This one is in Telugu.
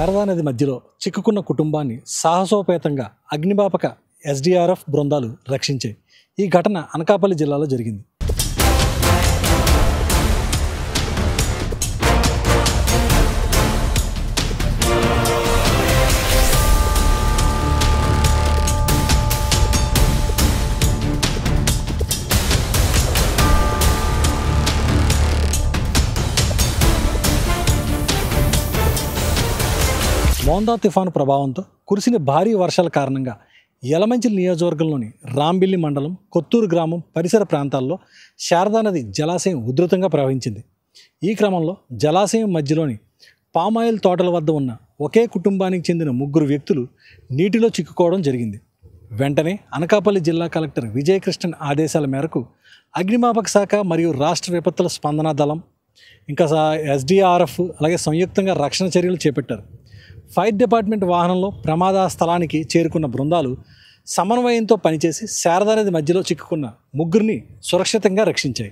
శారదా నది మధ్యలో చిక్కుకున్న కుటుంబాన్ని సాహసోపేతంగా అగ్నిమాపక ఎస్డీఆర్ఎఫ్ బృందాలు రక్షించాయి. ఈ ఘటన అనకాపల్లి జిల్లాలో జరిగింది. మోందా తుఫాను ప్రభావంతో కురిసిన భారీ వర్షాల కారణంగా యలమంచిలి నియోజకవర్గంలోని రాంబిల్లి మండలం కొత్తూరు గ్రామం పరిసర ప్రాంతాల్లో శారదా నది జలాశయం ఉధృతంగా ప్రవహించింది. ఈ క్రమంలో జలాశయం మధ్యలోని పామాయిల్ తోటల వద్ద ఉన్న ఒకే కుటుంబానికి చెందిన 3 వ్యక్తులు నీటిలో చిక్కుకోవడం జరిగింది. వెంటనే అనకాపల్లి జిల్లా కలెక్టర్ విజయకృష్ణన్ ఆదేశాల మేరకు అగ్నిమాపక శాఖ మరియు రాష్ట్ర విపత్తుల స్పందన దళం ఇంకా ఎస్డీఆర్ఎఫ్ అలాగే సంయుక్తంగా రక్షణ చర్యలు చేపట్టారు. ఫైర్ డిపార్ట్మెంట్ వాహనంలో ప్రమాద స్థలానికి చేరుకున్న బృందాలు సమన్వయంతో పనిచేసి శారదా నది మధ్యలో చిక్కుకున్న 3 సురక్షితంగా రక్షించాయి.